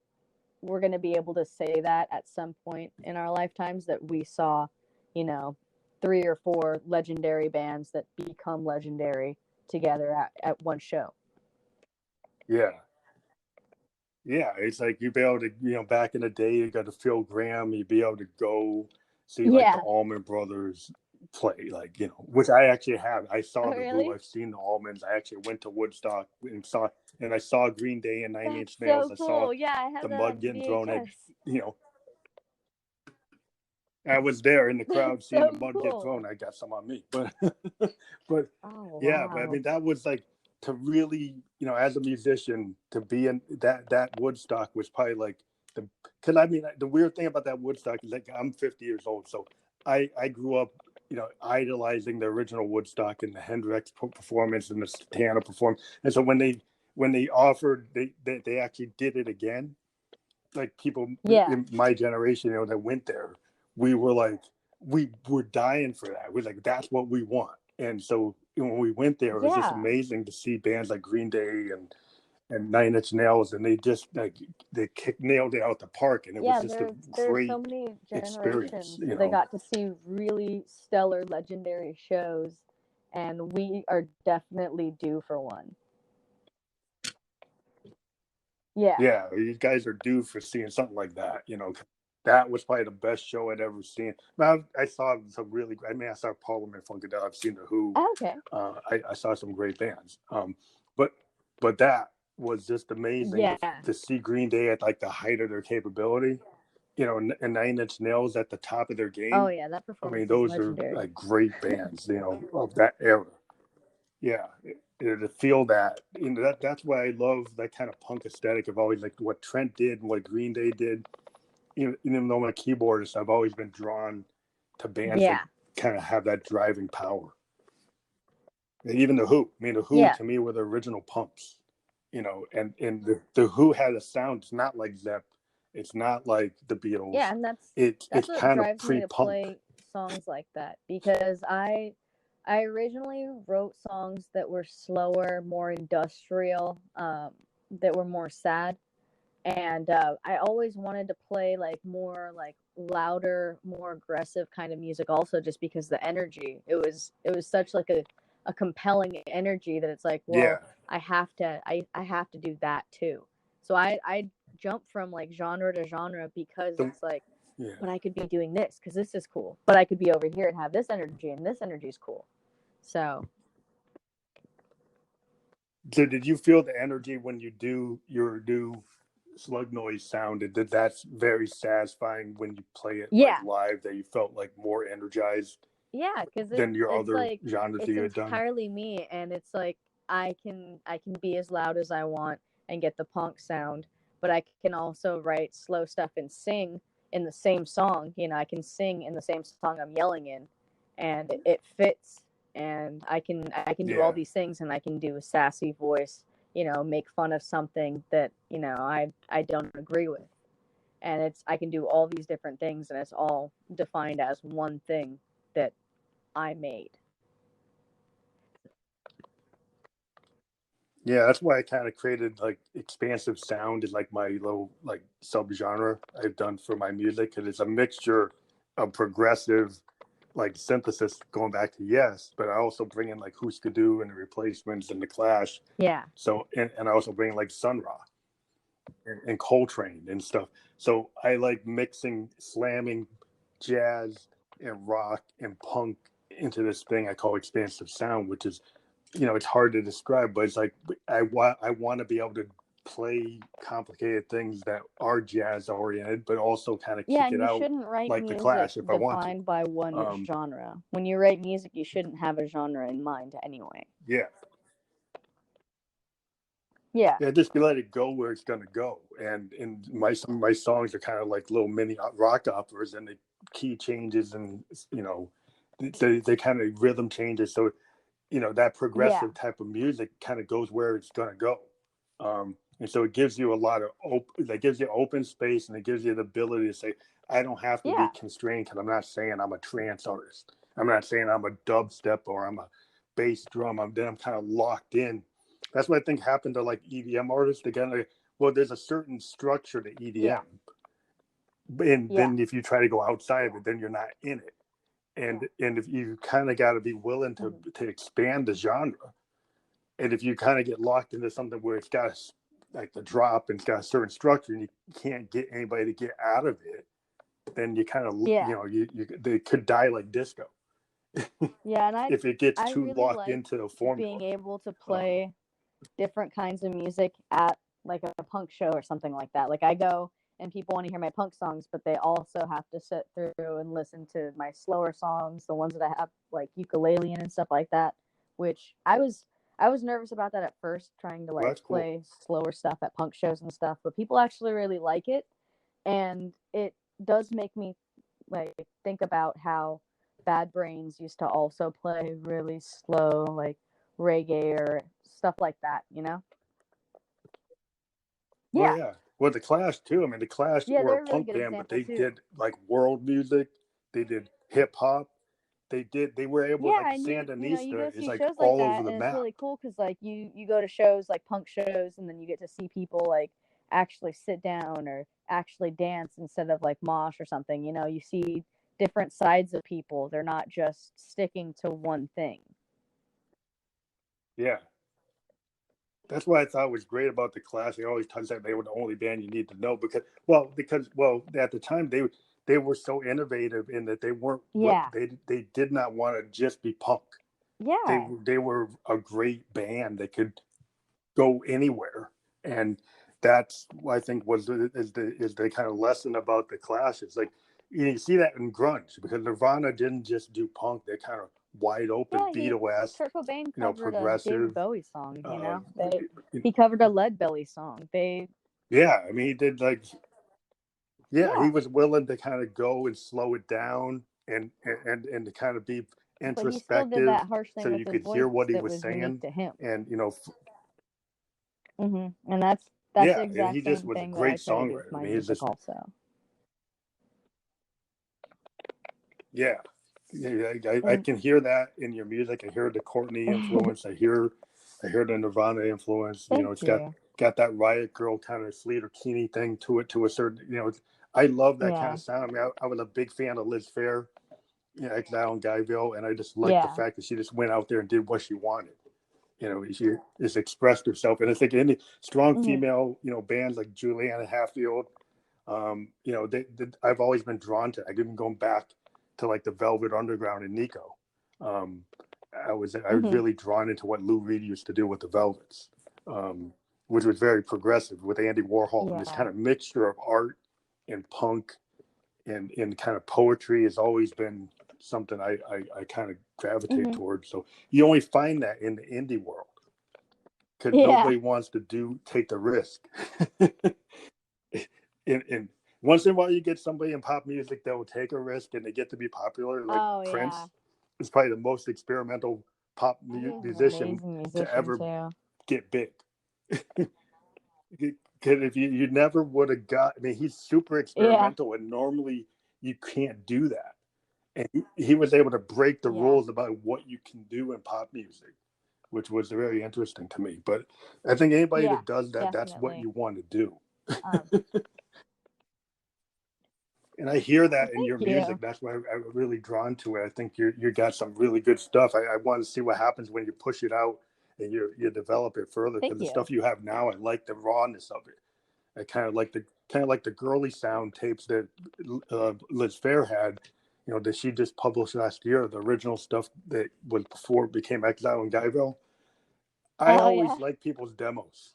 we're going to be able to say that at some point in our lifetimes that we saw, 3 or 4 legendary bands that become legendary together at one show. Yeah, it's like you'd be able to, back in the day, you got to Phil Graham, you'd be able to go see like the Allman Brothers play, like, which I actually have. I saw the Who, I've seen the Allmans. I actually went to Woodstock and I saw Green Day and Nine Inch Nails. So cool. I have the that mud getting VHS. thrown at, I was there in the crowd seeing the mud get thrown. I got some on me, but but yeah, but I mean that was like to really, as a musician, to be in that Woodstock was probably like because I mean the weird thing about that Woodstock is like I'm 50 years old, so I grew up, idolizing the original Woodstock and the Hendrix performance and the Santana performance, and so when they offered they actually did it again, like people in my generation, that went there, we were like, we were dying for that. We're like, that's what we want. And so when we went there, it was just amazing to see bands like Green Day and Nine Inch Nails, and they just like nailed it out the park, and it was just a great so many experience. They got to see really stellar, legendary shows, and we are definitely due for one. Yeah, you guys are due for seeing something like that. That was probably the best show I'd ever seen. Now, I saw some really. I mean, I saw Parliament Funkadelic. I've seen the Who. Okay. I saw some great bands. But that was just amazing to see Green Day at like the height of their capability. And Nine Inch Nails at the top of their game. Oh yeah, that performance. I mean, those are like great bands. Of that era. Yeah. To feel that, that's why I love that kind of punk aesthetic of always like what Trent did and what Green Day did. Even though I'm a keyboardist, I've always been drawn to bands Yeah. that kind of have that driving power. And even the Who. I mean, the Who Yeah. to me were the original punks, you know, and the Who had a sound. It's not like Zepp. It's not like the Beatles. Yeah, and that's it's what kind drives of me to pre-punk. play songs like that, because I originally wrote songs that were slower, more industrial, that were more sad, and I always wanted to play like more like louder, more aggressive kind of music, also just because the energy, it was such like a compelling energy that it's like, well, Yeah. I have to do that too. So I jump from like genre to genre, because it's like, Yeah. but I could be doing this because this is cool, but I could be over here and have this energy, and this energy is cool. So did you feel the energy when you do your new Slug Noise sound? Did that's very satisfying when you play it yeah, like live, that you felt like more energized yeah, because than your it's other like, genres that it's you had done? entirely me, and it's like I can be as loud as I want and get the punk sound, but I can also write slow stuff and sing in the same song. You know, I can sing in the same song I'm yelling in, and it fits. And I can do all Yeah. these things, and I can do a sassy voice. You know, make fun of something that, you know, I don't agree with, and I can do all these different things, and it's all defined as one thing that I made. Yeah, that's why I kind of created like expansive sound is like my little like subgenre I've done for my music, because it's a mixture of progressive like synthesis going back to Yes, but I also bring in like Hooskadoo and the Replacements and the Clash. Yeah. So and I also bring like Sun Ra and Coltrane and stuff. So I like mixing slamming jazz and rock and punk into this thing I call expansive sound, which is, you know, it's hard to describe, but it's like I want to be able to play complicated things that are jazz oriented, but also kind of Yeah, kick and it you out shouldn't write like the music Clash if I want to. defined by one genre. When you write music, you shouldn't have a genre in mind anyway. Yeah. Yeah. Yeah, just let it go where it's gonna go. And some of my songs are kind of like little mini rock operas, and the key changes, and you know, they kind of rhythm changes. So, you know, that progressive type of music kind of goes where it's gonna go. And so it gives you a lot of that gives you open space, and it gives you the ability to say, I don't have to be constrained, because I'm not saying I'm a trance artist. I'm not saying I'm a dubstep or I'm a bass drum. I'm kind of locked in. That's what I think happened to like EDM artists. They kind of, well, there's a certain structure to EDM, and then if you try to go outside of it, then you're not in it. And if you kind of got to be willing to expand the genre, and if you kind of get locked into something where it's got like the drop and it's got a certain structure, and you can't get anybody to get out of it, then you kind of you know they could die like disco. Yeah, and if it gets too really locked into the formula. Being able to play different kinds of music at like a punk show or something like that. Like I go and people want to hear my punk songs, but they also have to sit through and listen to my slower songs, the ones that I have like ukulele and stuff like that, which I was nervous about that at first, trying to like play slower stuff at punk shows and stuff, but people actually really like it, and it does make me like think about how Bad Brains used to also play really slow like reggae or stuff like that, you know? Yeah. Oh, yeah. Well, the Clash too. I mean, the Clash were a punk band, but they did like world music. They did hip hop. They were able, like Sandinista you go is see like shows like all over that, the and map. it's really cool because like you go to shows like punk shows, and then you get to see people like actually sit down or actually dance instead of like mosh or something. You know, you see different sides of people. They're not just sticking to one thing. Yeah. That's what I thought was great about the Clash. They always tell that they were the only band you need to know because at the time they were so innovative in that they weren't they did not want to just be punk. Yeah. They were a great band that could go anywhere, and that's what I think is the kind of lesson about the Clash. It's like you see that in grunge, because Nirvana didn't just do punk; they kind of wide open Beatle-esque, Kurt Cobain you know, covered progressive a David Bowie song. You know, he covered a Lead Belly song. Yeah, I mean, he did like, he was willing to kind of go and slow it down and to kind of be But he still did that introspective, harsh thing so with you his could hear voice what he that was was unique saying, to him. and And that's the yeah, and he exact just same was a thing that I great try to do with songwriter. I my mean, he's music just also. yeah. Yeah, I And can hear that in your music. I hear the Courtney influence. I hear the Nirvana influence. You know, thank it's you. got that Riot Girl kind of Sleater Kinney thing to it, to a certain. You know, I love that kind Yeah. of sound. I mean, I was a big fan of Liz Phair, you know, Exile in Guyville, and I just liked the Yeah. fact that she just went out there and did what she wanted. You know, she just expressed herself, and I think any strong female, you know, bands like Juliana Hatfield, you know, I've always been drawn to. I've been going back to like the Velvet Underground and Nico. I was really drawn into what Lou Reed used to do with the Velvets, which was very progressive with Andy Warhol, and this kind of mixture of art and punk and kind of poetry has always been something I kind of gravitate towards. So you only find that in the indie world because nobody wants to take the risk. And once in a while you get somebody in pop music that will take a risk and they get to be popular, like Prince is probably the most experimental pop musician to ever get big. Because if you never would have got, I mean, he's super experimental, and normally you can't do that. And he was able to break the rules about what you can do in pop music, which was very interesting to me. But I think anybody that does that, that's what you want to do. And I hear that in your music. That's why I'm really drawn to it. I think you got some really good stuff. I want to see what happens when you push it out and you develop it further. Because the stuff you have now, I like the rawness of it. I kind of like the girly sound tapes that Liz Phair had. You know, that she just published last year. The original stuff that was before it became Exile in Guyville. I always like people's demos.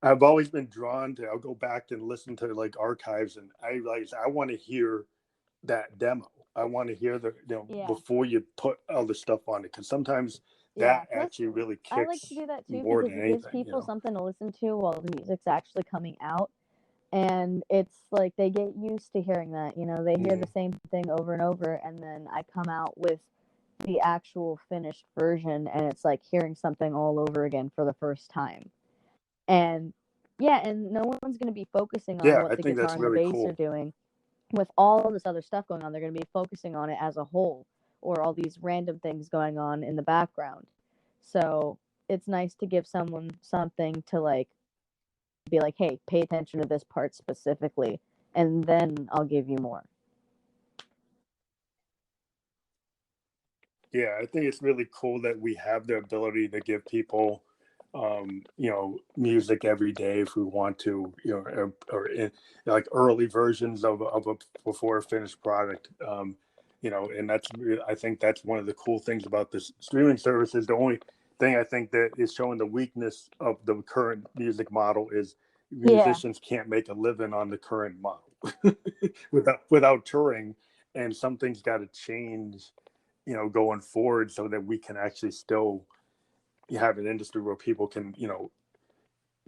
I've always been drawn to. I'll go back and listen to like archives, and I realize I want to hear that demo. I want to hear before you put other stuff on it, because sometimes that actually really kicks. I like to do that too more because than it gives anything, people something to listen to while the music's actually coming out, and it's like they get used to hearing that. You know, they hear the same thing over and over, and then I come out with the actual finished version, and it's like hearing something all over again for the first time. And and no one's going to be focusing on what the guitar and the bass are doing. With all this other stuff going on, they're going to be focusing on it as a whole, or all these random things going on in the background. So it's nice to give someone something to like be like, hey, pay attention to this part specifically, and then I'll give you more. Yeah, I think it's really cool that we have the ability to give people, you know, music every day if we want to, you know, or in, like early versions of a before a finished product, you know, and I think that's one of the cool things about this streaming services. The only thing I think that is showing the weakness of the current music model is musicians can't make a living on the current model without touring, and something's got to change, you know, going forward, so that we can actually still have an industry where people can, you know,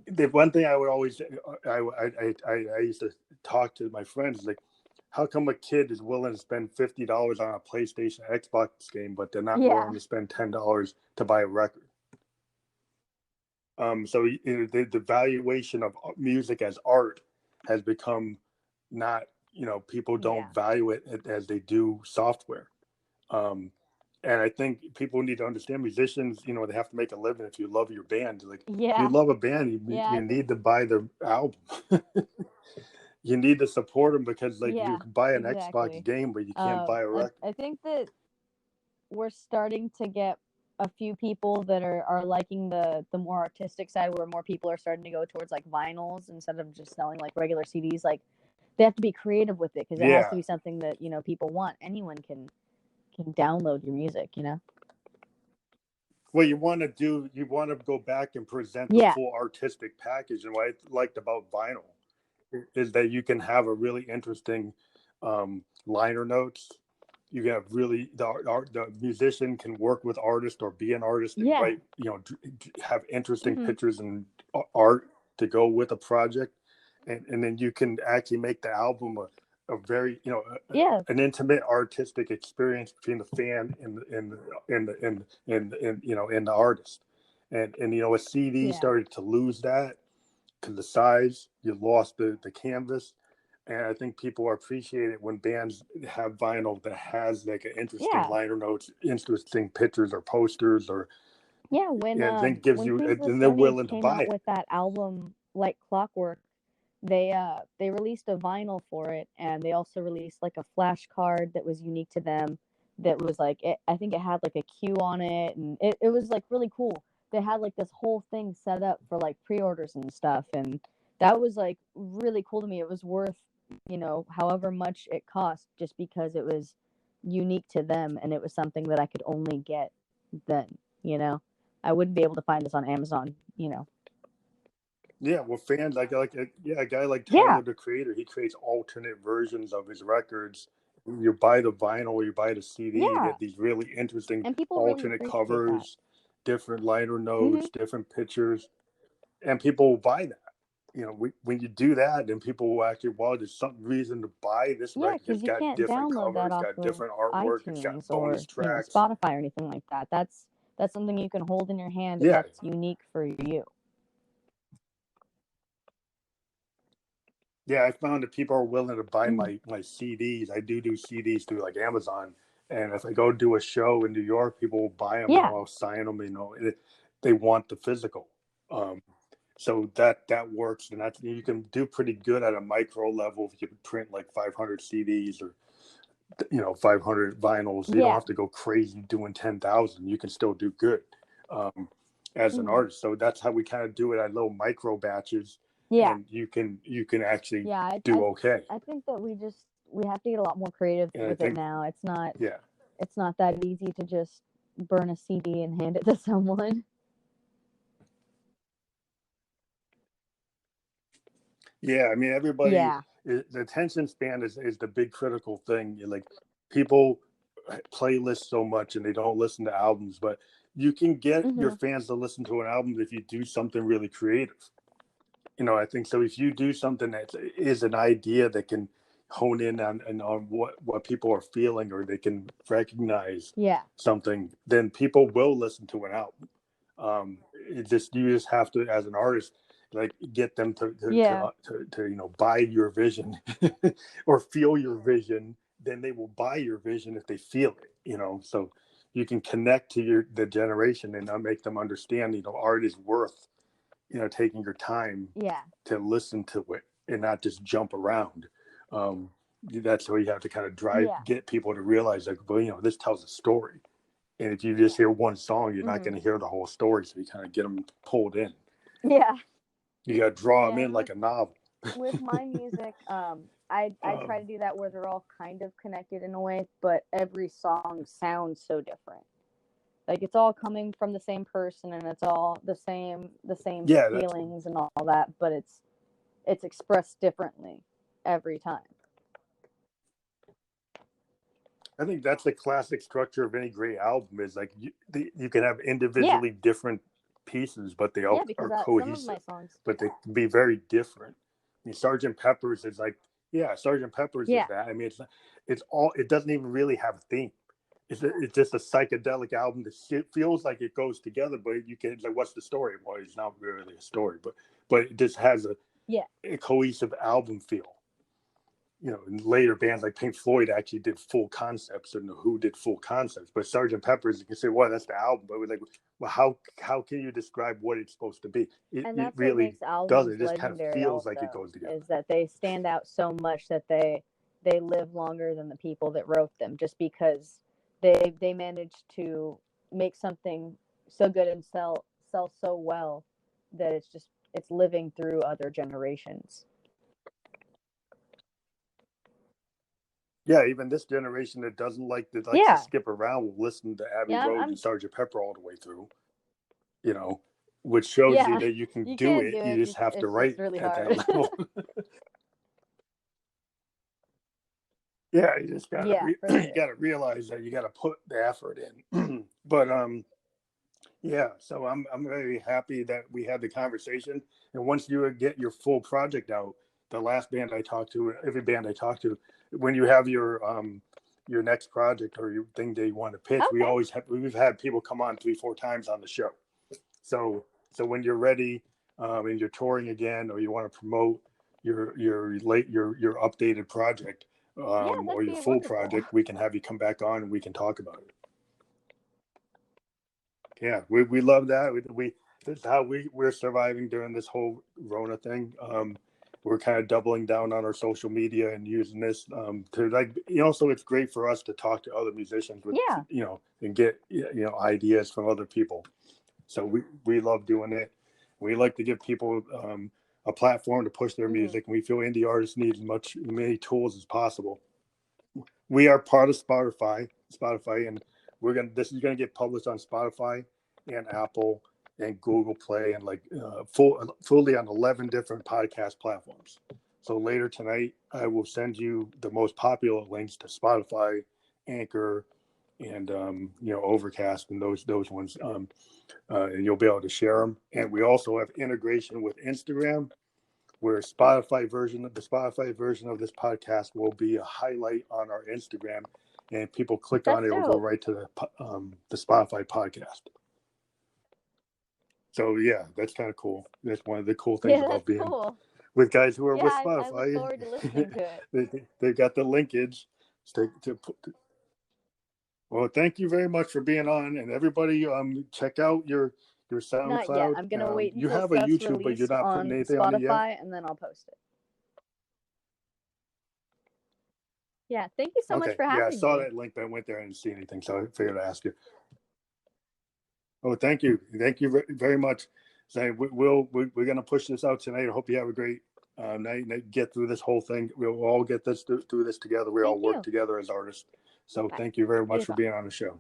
the one thing I would always, I used to talk to my friends, like, how come a kid is willing to spend $50 on a PlayStation Xbox game, but they're not willing to spend $10 to buy a record? So you know, the valuation of music as art has become not, you know, people don't value it as they do software. And I think people need to understand, musicians, you know, they have to make a living. If you love your band, like, if you love a band, you need to buy their album. You need to support them, because like you can buy an Xbox game, but you can't buy a record. I think that we're starting to get a few people that are liking the more artistic side, where more people are starting to go towards like vinyls instead of just selling like regular CDs. Like, they have to be creative with it, because it has to be something that, you know, people want. Anyone can download your music, you know. What you want to go back and present the full artistic package. And what I liked about vinyl is that you can have a really interesting liner notes. You can have really the musician can work with artists or be an artist and write, you know, have interesting pictures and art to go with a project, and then you can actually make the album a very, Yeah. an intimate artistic experience between the fan and the artist. And a CD Yeah. started to lose that because the size, you lost the canvas. And I think people appreciate it when bands have vinyl that has like an interesting Yeah. liner notes, interesting pictures or posters, or Yeah, I think gives when you, Queens of the and they're Stone Age willing to came buy out it. with that album like Clockwork, they released a vinyl for it, and they also released like a flash card that was unique to them. That was like I think it had like a Q on it, and it was like really cool. They had like this whole thing set up for like pre-orders and stuff, and that was like really cool to me. It was worth however much it cost, just because it was unique to them, and it was something that I could only get then. You know, I wouldn't be able to find this on Amazon. Yeah, well, fans a guy like Yeah. Tyler the Creator, he creates alternate versions of his records. You buy the vinyl, you buy the CD, you Yeah. get these really interesting And people really alternate appreciate that. covers, different liner Mm-hmm. notes, different pictures, and people will buy that. When you do that, then people will actually, well, there's some reason to buy this Yeah, record. because It's you got can't different download that covers, off got of different artwork, it's got iTunes bonus or tracks. Spotify or anything like that. That's something you can hold in your hand, and Yeah. that's unique for you. Yeah, I found that people are willing to buy Mm-hmm. my CDs. I do CDs through like Amazon, and if I go do a show in New York, people will buy them. Yeah. I'll sign them. They want the physical, so that works, and you can do pretty good at a micro level if you print like 500 CDs or 500 vinyls. You don't Yeah. have to go crazy doing 10,000. You can still do good as an Mm-hmm. artist. So that's how we kind of do it at little micro batches. Yeah. And you can actually Yeah. do okay. I think that we have to get a lot more creative with it now. It's not that easy to just burn a CD and hand it to someone. Yeah, I mean, everybody, Yeah. the attention span is the big critical thing. Like, people playlist so much and they don't listen to albums, but you can get your Mm-hmm. fans to listen to an album if you do something really creative. I think so. If you do something that is an idea that can hone in on what people are feeling, or they can recognize Yeah. something, then people will listen to an album. You just have to, as an artist, like, get them to buy your vision or feel your vision. Then they will buy your vision if they feel it. So you can connect to the generation and make them understand. Art is worth taking your time Yeah. to listen to it and not just jump around. That's where you have to kind of get people to realize, like, well, this tells a story. And if you just hear one song, you're not going to hear the whole story. So you kind of get them pulled in. Yeah. You got to draw them in like a novel. With my music, I try to do that where they're all kind of connected in a way, but every song sounds so different. Like, it's all coming from the same person, and it's all the same feelings and all that, but it's expressed differently every time. I think that's the classic structure of any great album, is like you can have individually different pieces, but they all are cohesive. Some of my songs, but they can be very different. I mean, Sgt. Pepper's is like, Sgt. Pepper's is that. I mean, it doesn't even really have a theme. It's just a psychedelic album that feels like it goes together, but you can, like, what's the story? Well, it's not really a story, but it just has a cohesive album feel. And later bands like Pink Floyd actually did full concepts, and The Who did full concepts. But Sgt. Pepper's, you can say, well, that's the album. But we're like, well, how can you describe what it's supposed to be? It really what makes albums doesn't. It just kind of legendary feels like it goes together. is that they stand out so much that they live longer than the people that wrote them, just because they managed to make something so good and sell so well that it's living through other generations. Yeah, even this generation that doesn't like to skip around will listen to Abbey Road and Sgt. Pepper all the way through. Which shows you that you can do it. You just have to write really at that level. Yeah, you just gotta you gotta realize that you gotta put the effort in. But so I'm very happy that we had the conversation. And once you get your full project out, the last band I talked to, every band I talked to, when you have your next project or your thing that you want to pitch, Okay. we've had people come on 3-4 times on the show. So when you're ready and you're touring again, or you want to promote your updated project Yeah, or that'd your be full wonderful. project, we can have you come back on and we can talk about it. Yeah, we love that. That's how we're surviving during this whole Rona thing. We're kind of doubling down on our social media and using this to, like, so it's great for us to talk to other musicians with, Yeah. and get, ideas from other people. So we love doing it. We like to give people a platform to push their music, and we feel indie artists need many tools as possible. We are part of Spotify, and this is gonna get published on Spotify and Apple and Google Play, and like fully on 11 different podcast platforms. So later tonight, I will send you the most popular links to Spotify, Anchor, and Overcast, and those ones, and you'll be able to share them. And we also have integration with Instagram, where the Spotify version of this podcast will be a highlight on our Instagram, and people click on it, will go right to the Spotify podcast. So yeah, that's kind of cool. That's one of the cool things about being with guys who are with Spotify. I look forward to listening to it. They got the linkage well, thank you very much for being on, and everybody, check out your SoundCloud. Not yet. I'm gonna wait until you have a YouTube, but you're not putting anything Spotify, on it yet. and then I'll post it. Yeah, thank you so much for having me. I saw that link, but I went there and didn't see anything, so I figured to ask you. Oh, thank you very much. So we're gonna push this out tonight. I hope you have a great night and get through this whole thing. We'll all get through this together. We all work together as artists. So thank you very much for being on the show.